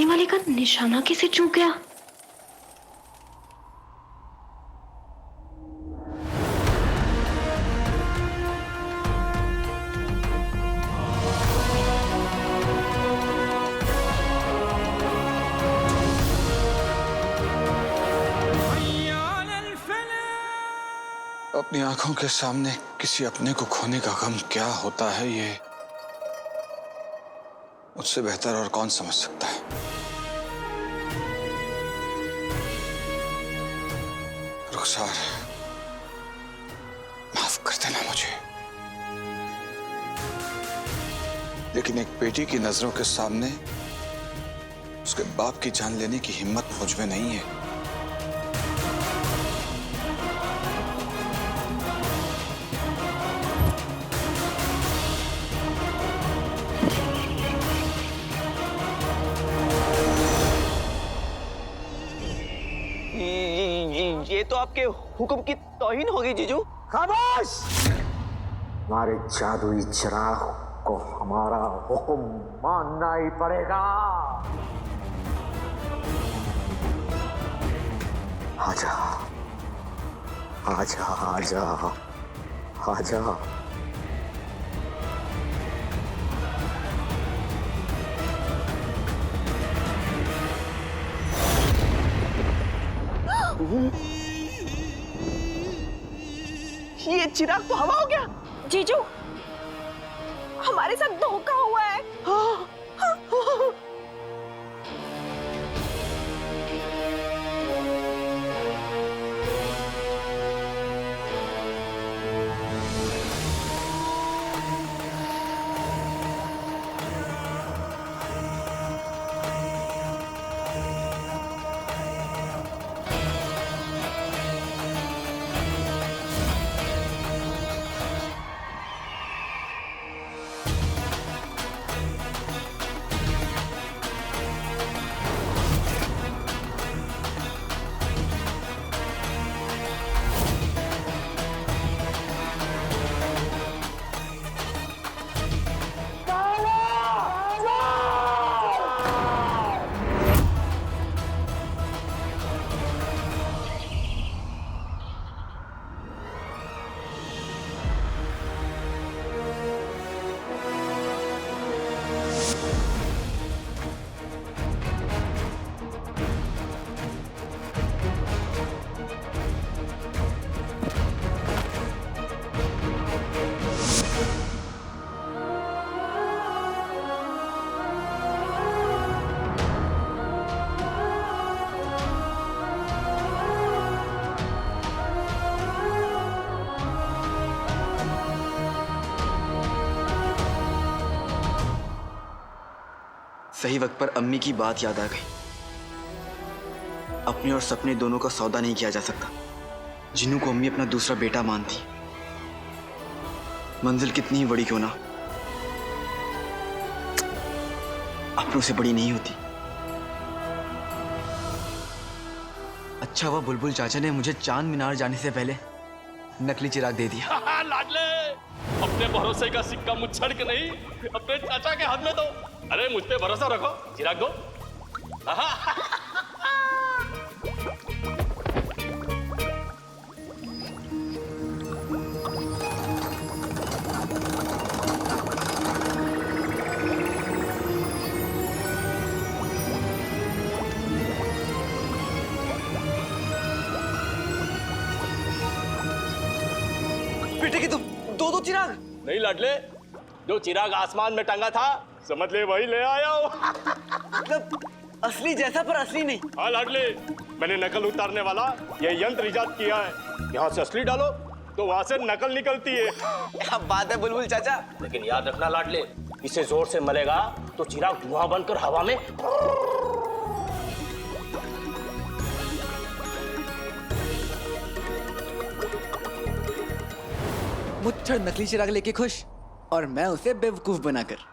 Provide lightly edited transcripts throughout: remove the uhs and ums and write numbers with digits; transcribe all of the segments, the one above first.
सामने वाले का निशाना कैसे चूक गया? अपनी आंखों के सामने किसी अपने को खोने का गम क्या होता है, ये मुझसे बेहतर और कौन समझ सकता है। रुखसार, माफ कर देना मुझे, लेकिन एक बेटी की नजरों के सामने उसके बाप की जान लेने की हिम्मत मुझ में नहीं है। ये तो आपके हुक्म की तौहीन होगी जीजू। खामोश! हमारे जादुई चिराग को हमारा हुक्म मानना ही पड़ेगा। आजा, आजा, आजा, आजा। ये चिराग तो हवा हो गया। जीजू, हमारे साथ धोखा हुआ है। सही वक्त पर अम्मी की बात याद आ गई। अपने और सपने दोनों का सौदा नहीं किया जा सकता। जिन्नू को अम्मी अपना दूसरा बेटा मानती, मंजिल कितनी ही बड़ी क्यों ना अपनों से बड़ी नहीं होती। अच्छा हुआ बुलबुल चाचा ने मुझे चांद मीनार जाने से पहले नकली चिराग दे दिया। लाडले, अपने भरोसे का सिक्का मुझछड़ के नहीं अपने चाचा के हाथ में दो। अरे मुझ पे भरोसा रखो, चिराग दो। बेटे की तुम दो चिराग? नहीं लाडले, जो चिराग आसमान में टंगा था समझ ले वही ले आया हूँ। मतलब असली जैसा पर असली नहीं। हाँ लाडले, मैंने नकल उतारने वाला ये यंत्र इजाद किया है। यहाँ से असली डालो तो वहाँ से नकल निकलती है। क्या बात है बुलबुल चाचा। लेकिन याद रखना लाडले, इसे जोर से मलेगा तो चिराग धुआं बनकर हवा में। मुच्छड़ नकली चिराग लेके खुश और मैं उसे बेवकूफ बनाकर।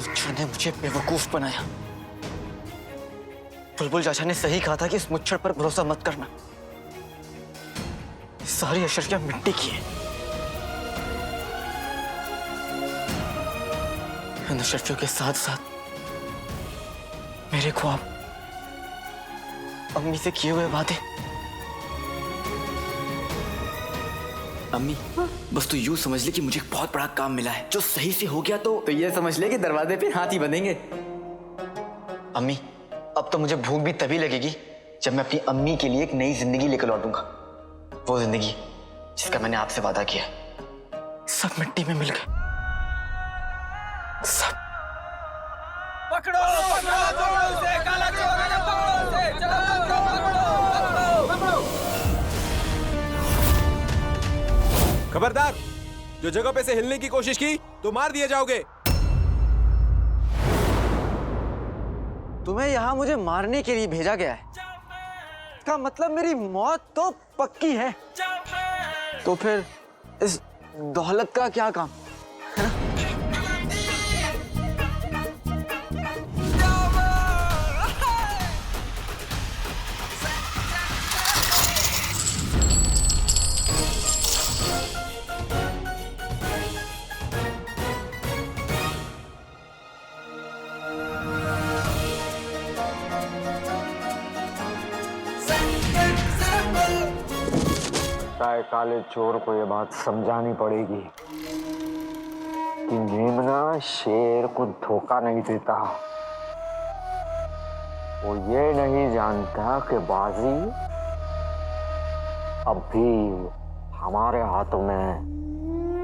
मुच्छर ने मुझे बेवकूफ बनाया। बुलबुल चाचा ने सही कहा था कि इस मुच्छर पर भरोसा मत करना। सारी अशर्फियां मिट्टी की है। इन अशर्फियों के साथ साथ मेरे ख्वाब, अम्मी से किए हुए वादे। अम्मी, बस तू यूं समझ ले कि मुझे एक बहुत बड़ा काम मिला है। जो सही से हो गया तो ये समझ ले कि दरवाजे पे हाथ ही बंधेंगे। अम्मी, अब तो मुझे भूख भी तभी लगेगी जब मैं अपनी अम्मी के लिए एक नई जिंदगी लेकर लौटूंगा। वो जिंदगी जिसका मैंने आपसे वादा किया। सब मिट्टी में मिल गए। सब। पकड़ो पकड़ो उसे, काला चोर है, पकड़ो उसे, चलो पकड़ो। खबरदार, जो जगह पे से हिलने की कोशिश की तो मार दिए जाओगे। तुम्हें यहाँ मुझे मारने के लिए भेजा गया है। इसका मतलब मेरी मौत तो पक्की है। तो फिर इस दौलत का क्या काम, है ना? राय काले चोर को ये बात समझानी पड़ेगी कि मेमना शेर को धोखा नहीं देता। वो ये नहीं जानता कि बाजी अब भी हमारे हाथों में है।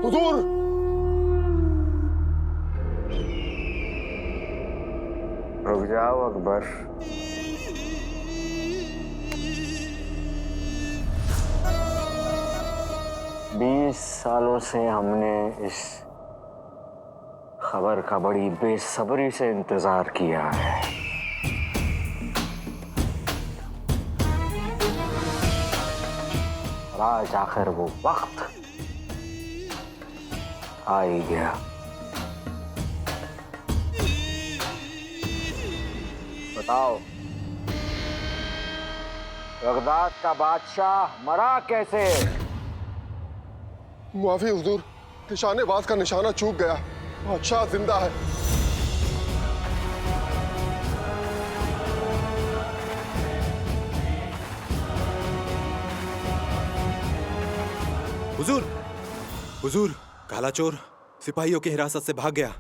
हुजूर, रुक जाओ अकबर। 20 सालों से हमने इस खबर का बड़ी बेसब्री से इंतजार किया है। आज आखिर वो वक्त आ ही गया। बताओ, बगदाद का बादशाह मरा कैसे? मुआफी हुजूर, निशानेबाज का निशाना चूक गया। बादशाह जिंदा है। हुजूर, हुजूर, काला चोर सिपाहियों की हिरासत से भाग गया।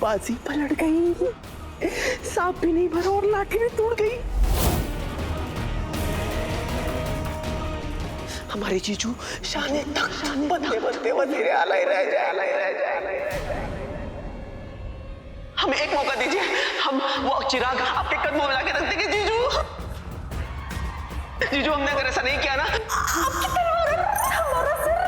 बाजी पलट गई, सांप भी नहीं भरा और लाठी भी टूट गई। हमारे जीजू शाने तक बनते बनते वजीर आला रह जाए। हमें एक मौका दीजिए, हम वो चिराग आपके कदमों में लाके रख देंगे। जीजू, जीजू, हमने अगर ऐसा नहीं किया ना, आपकी तलवार हमारा सिर।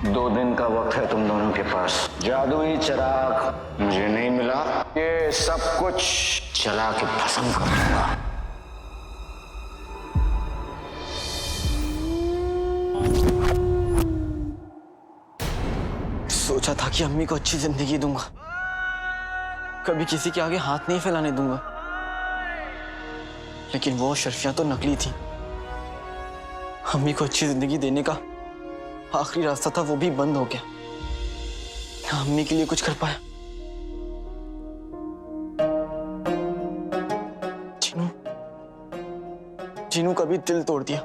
2 दिन का वक्त है तुम दोनों के पास। जादुई चिराग मुझे नहीं मिला, ये सब कुछ जला के भस्म कर दूंगा। सोचा था कि अम्मी को अच्छी जिंदगी दूंगा, कभी किसी के आगे हाथ नहीं फैलाने दूंगा, लेकिन वो शर्फियां तो नकली थी। अम्मी को अच्छी जिंदगी देने का आखिरी रास्ता था, वो भी बंद हो गया। ना अम्मी के लिए कुछ कर पाया। जीनू का भी दिल तोड़ दिया।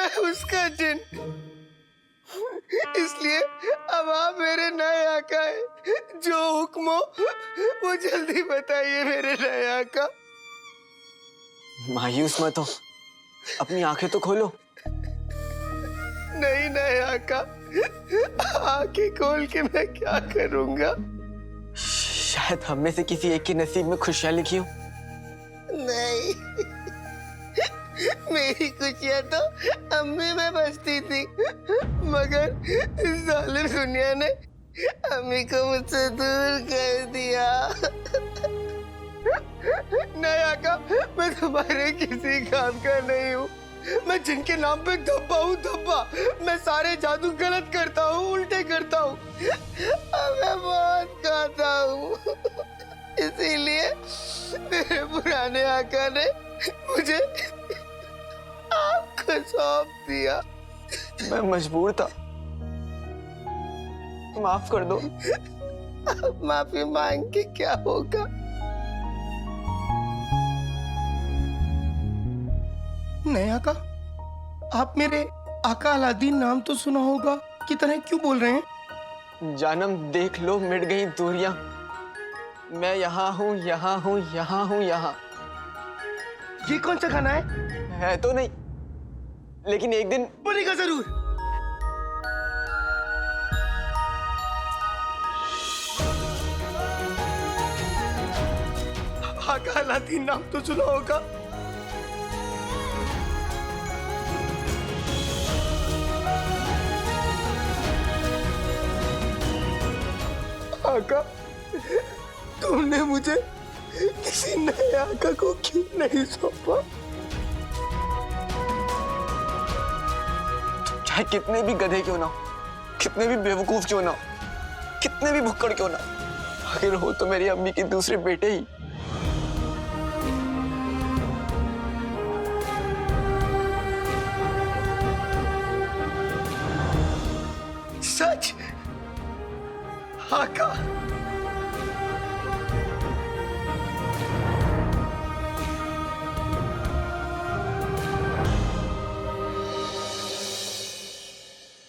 मैं उसका जिन। इसलिए अब आप मेरे नए आका है। जो हुक्म हो वो जल्दी बताइए मेरे नए आका। मायूस मत हो, अपनी आंखें तो खोलो। नहीं नए आका, आंखें खोल के मैं क्या करूंगा? शायद हम में से किसी एक के नसीब में खुशियां लिखी हो। नहीं, मेरी खुशियां तो अम्मी में बसती थी, मगर इस जालिम दुनिया ने अम्मी को मुझसे दूर कर दिया। नहीं आका, मैं तुम्हारे किसी काम का नहीं हूँ। मैं जिनके नाम पे धब्बा हूँ धब्बा। मैं सारे जादू गलत करता हूँ, उल्टे करता हूँ। मैं बहुत खाता हूँ। इसीलिए मेरे पुराने आका ने मुझे आपको सौंप दिया। मैं मजबूर था, माफ कर दो। अब माफी मांग के क्या होगा? नहीं आका, आप मेरे आका अलादीन नाम तो सुना होगा, की तरह क्यों बोल रहे हैं? जानम देख लो मिट गई दूरियां, मैं यहाँ हूँ यहाँ हूँ यहाँ हूँ यहाँ। ये कौन सा गाना है तो नहीं, लेकिन एक दिन बोलेगा जरूर। आका अलादीन नाम तो सुना होगा। आका, तुमने मुझे किसी नए आका को क्यों नहीं सौंपा? चाहे कितने भी गधे क्यों ना हो, कितने भी बेवकूफ क्यों ना हो, कितने भी भुक्कड़ क्यों ना हो, आखिर हो तो मेरी अम्मी के दूसरे बेटे ही। सच? आका,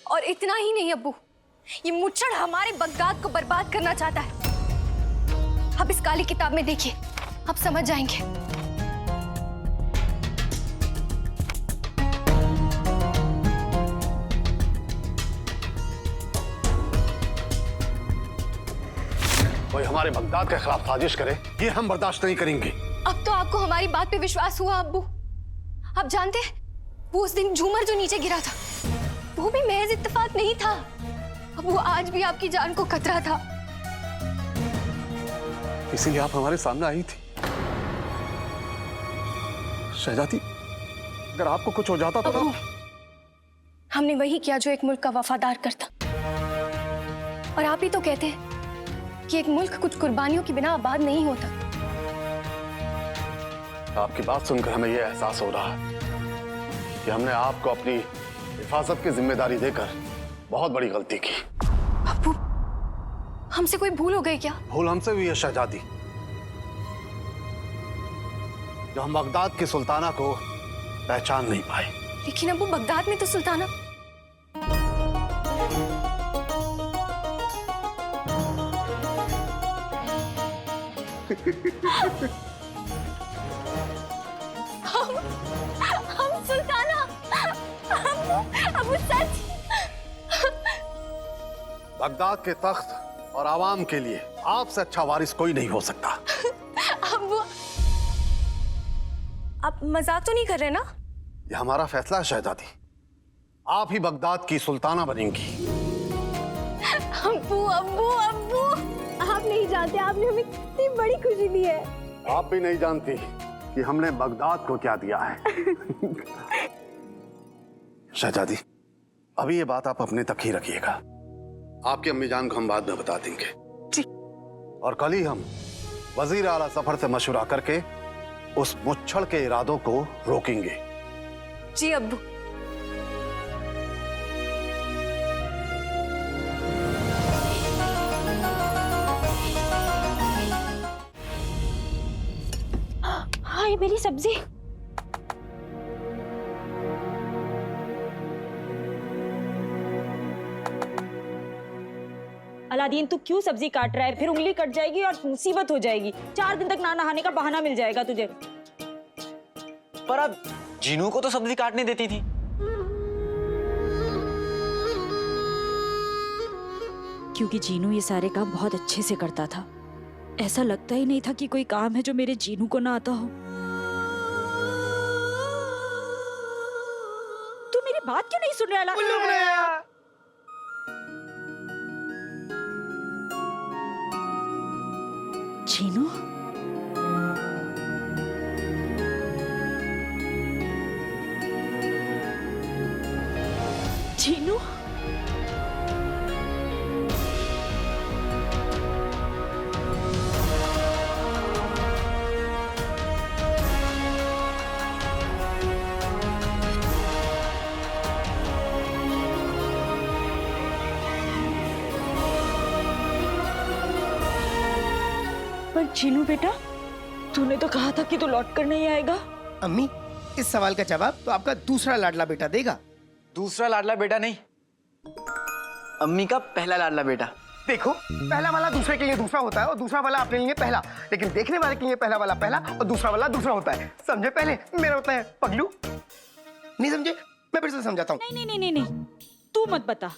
और इतना ही नहीं अब्बू, ये मुच्छड़ हमारे बगदाद को बर्बाद करना चाहता है। अब इस काली किताब में देखिए, आप समझ जाएंगे। कोई हमारे बगदाद के खिलाफ साजिश करे, ये हम बर्दाश्त नहीं करेंगे। अब तो आपको हमारी बात पे विश्वास हुआ अब्बू। आप जानते हैं, वो उस दिन झूमर जो नीचे गिरा था, वो भी महज इत्तेफाक नहीं था। अब वो आज भी आपकी जान को खतरा था। इसीलिए आप हमारे सामने आई थी। शहजादी, अगर आपको कुछ हो जाता तो अब्बू, हमने वही किया जो एक मुल्क का वफादार करता। और आप ही तो कहते हैं कि एक मुल्क कुछ कुर्बानियों की बिना आबाद नहीं होता। आपकी बात सुनकर हमें यह एहसास हो रहा है कि हमने आपको अपनी हिफाजत की जिम्मेदारी देकर बहुत बड़ी गलती की। अब्बू, हमसे कोई भूल हो गई क्या? भूल हमसे हुई है शहजादी, जो हम बगदाद की सुल्ताना को पहचान नहीं पाए। लेकिन अब्बू, बगदाद में तो सुल्ताना हम सुल्ताना। अब्बू सच। बगदाद के तख्त और आवाम के लिए आपसे अच्छा वारिस कोई नहीं हो सकता। अब्बू, आप मजाक तो नहीं कर रहे ना? यह हमारा फैसला है शहजादी, आप ही बगदाद की सुल्ताना बनेंगी। अब्बू अब्बू अब्बू, आप नहीं जानते आपने हमें कितनी बड़ी खुशी दी है। आप भी नहीं जानती कि हमने बगदाद को क्या दिया है। शहजादी, अभी ये बात आप अपने तक ही रखिएगा। आपकी अम्मी जान को हम बाद में बता देंगे। जी। और कल ही हम वजीर आला सफर से मशवरा करके उस मुच्छड़ के इरादों को रोकेंगे। जी अब्बू। हाय मेरी सब्जी। अलादीन तू क्यों सब्जी काट रहा है? फिर उंगली कट जाएगी और मुसीबत हो जाएगी। 4 दिन तक ना नहाने का बहाना मिल जाएगा तुझे। पर अब जीनू को तो सब्जी काटने देती थी। क्योंकि जीनू ये सारे काम बहुत अच्छे से करता था। ऐसा लगता ही नहीं था कि कोई काम है जो मेरे जीनू को ना आता हो। तू मेरी बात क्यों नहीं सुन रहा? जीनू, जीनू, पर जीनू बेटा, तूने तो कहा था कि तू लौट कर नहीं आएगा। अम्मी, इस सवाल का जवाब तो आपका दूसरा लाडला बेटा देगा। दूसरा लाडला बेटा नहीं, अम्मी का पहला लाडला बेटा। देखो, पहला वाला दूसरे के लिए दूसरा होता है और दूसरा वाला अपने लिए पहला, लेकिन देखने वाले के लिए पहला वाला पहला और दूसरा वाला दूसरा होता है। समझे? पहले मेरा होता है पगलू। नहीं समझे? मैं फिर से समझाता हूँ। नहीं नहीं नहीं नहीं, तू मत बता।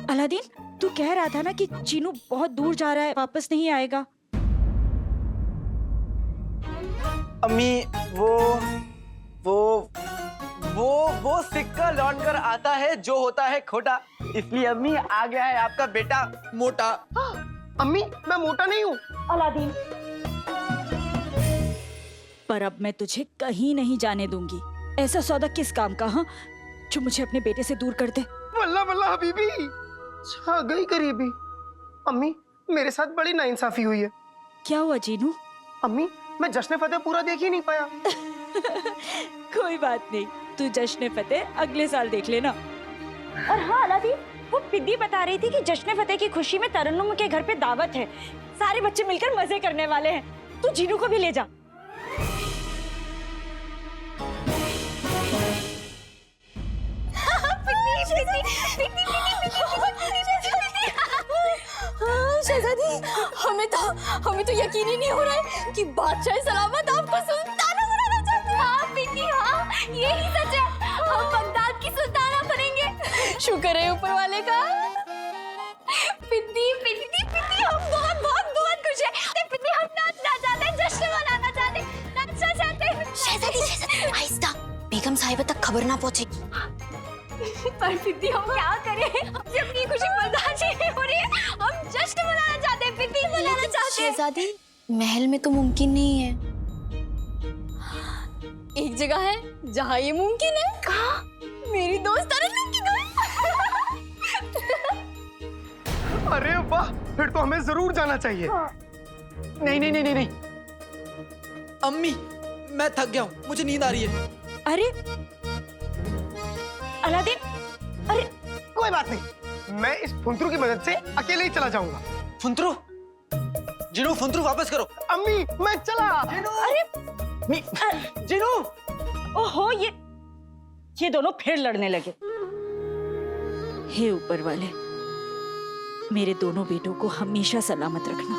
अलादीन, तू कह रहा था ना कि जीनू बहुत दूर जा रहा है, वापस नहीं आएगा। अम्मी, वो सिक्का लौट कर आता है जो होता है खोटा। इसलिए अम्मी, आ गया है आपका बेटा मोटा। अम्मी, मैं मोटा नहीं हूँ। अलादीन, पर अब मैं तुझे कहीं नहीं जाने दूंगी। ऐसा सौदा किस काम का, हाँ, जो मुझे अपने बेटे से दूर कर दे। वल्ला वल्ला हबीबी, छा गई करीबी। अम्मी, मेरे साथ बड़ी नाइंसाफी हुई है। क्या हुआ जीनू? अम्मी, मैं जश्न फतेह पूरा देख ही नहीं पाया। कोई बात नहीं, तू जश्न फतेह अगले साल देख लेना। और हाँ अलादीन, वो पिद्दी बता रही थी कि जश्न फतेह की खुशी में तरन्नुम के घर पे दावत है। सारे बच्चे मिलकर मजे करने वाले हैं। तू जीनू को भी ले जा। शहजादी, हमें तो यकीन ही नहीं हो रहा है कि बादशाह सलामत आपको सुल्ताना बनाना चाहते हैं। हाँ पिन्नी, हाँ यही सच है। हम बगदाद की सुल्ताना बनेंगे। शुक्र है ऊपर वाले का। पिन्नी पिन्नी पिन्नी, हम बहुत बहुत बहुत खुश हैं। पिन्नी, हम नाचना चाहते हैं, जश्न मनाना चाहते हैं, नाचना चाहते हैं। शहजादी, आहिस्ता, बेगम साहिबा तक खबर ना पहुंचे। पर पिन्नी, हम क्या करें? हमसे अपनी खुशी बर्दाश्त नहीं हो रही है। हम जश्न मनाना चाहते हैं, पिन्नी मनाना चाहते हैं। शहजादी, महल में तो मुमकिन नहीं है। एक जगह है जहाँ ये मुमकिन है। कहाँ? मेरी दोस्त तरन्नुम के घर। अरे वाह, फिर तो हमें जरूर जाना चाहिए। नहीं नहीं नहीं नहीं नहीं, अम्मी, मैं थक गया हूँ, मुझे नींद आ रही है। अरे अलादीन, अरे कोई बात नहीं, मैं इस फुंतरू की मदद से अकेले ही चला जाऊंगा। फुंतरू, जीनू, फुंतरू वापस करो। अम्मी, मैं चला। अरे जीनू, ओहो, ये दोनों फिर लड़ने लगे। हे ऊपर वाले, मेरे दोनों बेटों को हमेशा सलामत रखना।